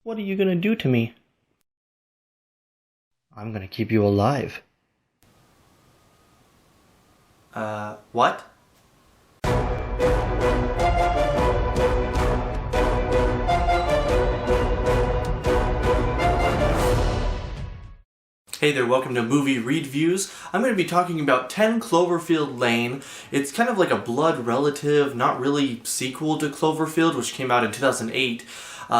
What are you gonna do to me? I'm gonna keep you alive. What? Hey there, welcome to Movie Reedviews. I'm going to be talking about 10 Cloverfield Lane. It's kind of like a blood relative, not really sequel to Cloverfield, which came out in 2008.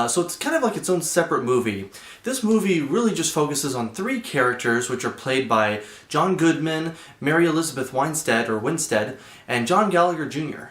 So it's kind of like its own separate movie. This movie really just focuses on three characters, which are played by John Goodman, Mary Elizabeth Winstead, and John Gallagher Jr.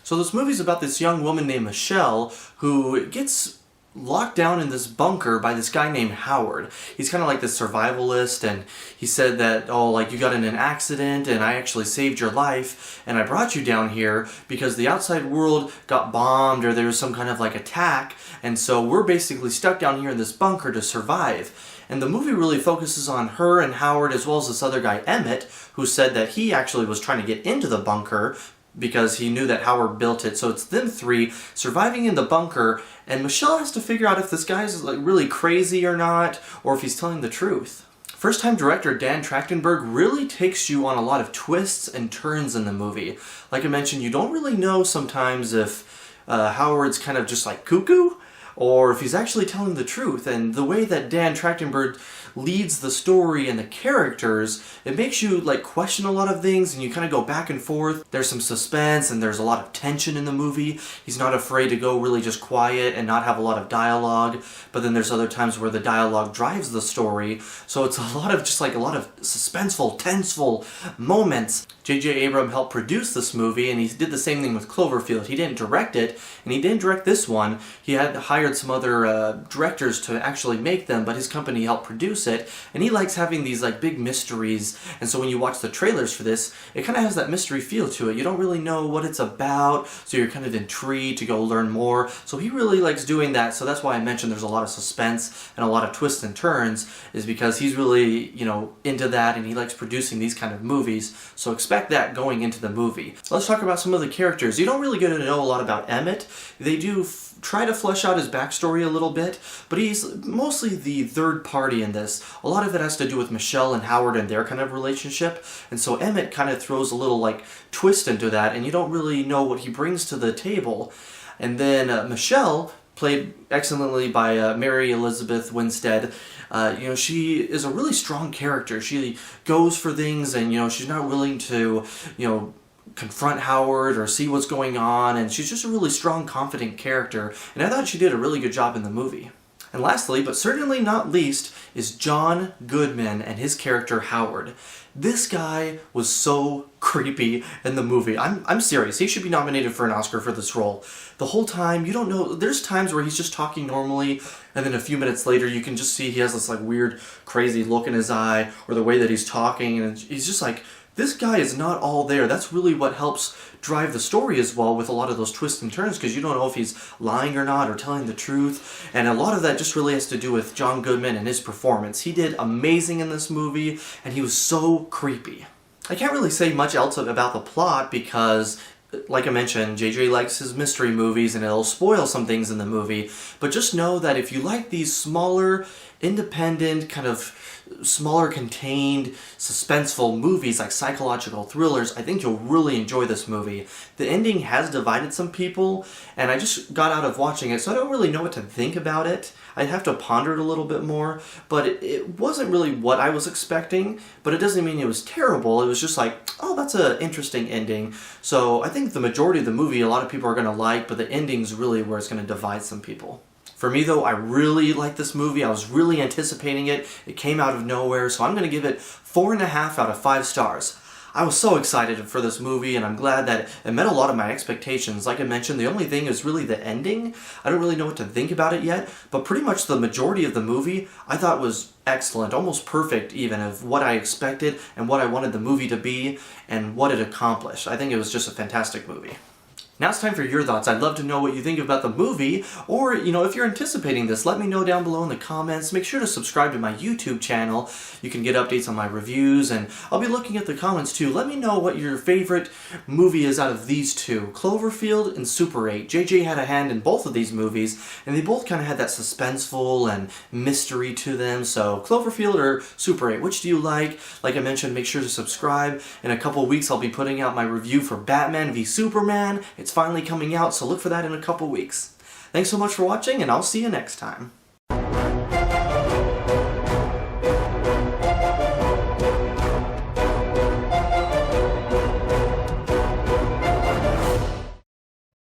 So this movie's about this young woman named Michelle who gets locked down in this bunker by this guy named Howard. He's kind of like this survivalist, and he said that, oh, like, you got in an accident and I actually saved your life and I brought you down here because the outside world got bombed or there was some kind of like attack, and so we're basically stuck down here in this bunker to survive. And the movie really focuses on her and Howard, as well as this other guy Emmett, who said that he actually was trying to get into the bunker because he knew that Howard built it. So it's them three surviving in the bunker, and Michelle has to figure out if this guy's like really crazy or not, or if he's telling the truth. First-time director Dan Trachtenberg really takes you on a lot of twists and turns in the movie. Like I mentioned, you don't really know sometimes if Howard's kind of just like cuckoo, or if he's actually telling the truth. And the way that Dan Trachtenberg leads the story and the characters, it makes you like question a lot of things, and you kind of go back and forth. There's some suspense and there's a lot of tension in the movie. He's not afraid to go really just quiet and not have a lot of dialogue, but then there's other times where the dialogue drives the story. So it's a lot of just like a lot of suspenseful, tenseful moments. J.J. Abrams helped produce this movie, and he did the same thing with Cloverfield. He didn't direct it, and he didn't direct this one. He had hired some other directors to actually make them, but his company helped produce it, and he likes having these like big mysteries, and so when you watch the trailers for this, it kind of has that mystery feel to it. You don't really know what it's about, so you're kind of intrigued to go learn more. So he really likes doing that, so that's why I mentioned there's a lot of suspense and a lot of twists and turns, is because he's really, into that, and he likes producing these kind of movies, so expect that going into the movie. Let's talk about some of the characters. You don't really get to know a lot about Emmett. They do try to flesh out his backstory a little bit, but he's mostly the third party in this. A lot of it has to do with Michelle and Howard and their kind of relationship, and so Emmett kind of throws a little like twist into that, and you don't really know what he brings to the table. And then Michelle, played excellently by Mary Elizabeth Winstead. She is a really strong character. She goes for things, and she's not willing to, confront Howard or see what's going on, and she's just a really strong, confident character, and I thought she did a really good job in the movie. And lastly, but certainly not least, is John Goodman and his character Howard. This guy was so creepy in the movie. I'm serious. He should be nominated for an Oscar for this role. The whole time, you don't know. There's times where he's just talking normally, and then a few minutes later, you can just see he has this like weird, crazy look in his eye, or the way that he's talking, and he's just like, this guy is not all there. That's really what helps drive the story as well, with a lot of those twists and turns, because you don't know if he's lying or not or telling the truth. And a lot of that just really has to do with John Goodman and his performance. He did amazing in this movie, and he was so creepy. I can't really say much else about the plot because, like I mentioned, JJ likes his mystery movies, and it'll spoil some things in the movie. But just know that if you like these smaller, independent, kind of smaller, contained, suspenseful movies like psychological thrillers, I think you'll really enjoy this movie. The ending has divided some people, and I just got out of watching it, so I don't really know what to think about it. I'd have to ponder it a little bit more, but it wasn't really what I was expecting, but it doesn't mean it was terrible. It was just like, oh, that's an interesting ending. So I think the majority of the movie a lot of people are going to like, but the ending's really where it's going to divide some people. For me, though, I really like this movie. I was really anticipating it. It came out of nowhere, so I'm going to give it 4.5 out of 5 stars. I was so excited for this movie, and I'm glad that it met a lot of my expectations. Like I mentioned, the only thing is really the ending. I don't really know what to think about it yet, but pretty much the majority of the movie I thought was excellent, almost perfect even, of what I expected and what I wanted the movie to be and what it accomplished. I think it was just a fantastic movie. Now it's time for your thoughts. I'd love to know what you think about the movie, or, if you're anticipating this, let me know down below in the comments. Make sure to subscribe to my YouTube channel. You can get updates on my reviews, and I'll be looking at the comments too. Let me know what your favorite movie is out of these two, Cloverfield and Super 8. JJ had a hand in both of these movies, and they both kind of had that suspenseful and mystery to them. So Cloverfield or Super 8, which do you like? Like I mentioned, make sure to subscribe. In a couple weeks, I'll be putting out my review for Batman v Superman. It's finally coming out, so look for that in a couple weeks. Thanks so much for watching, and I'll see you next time.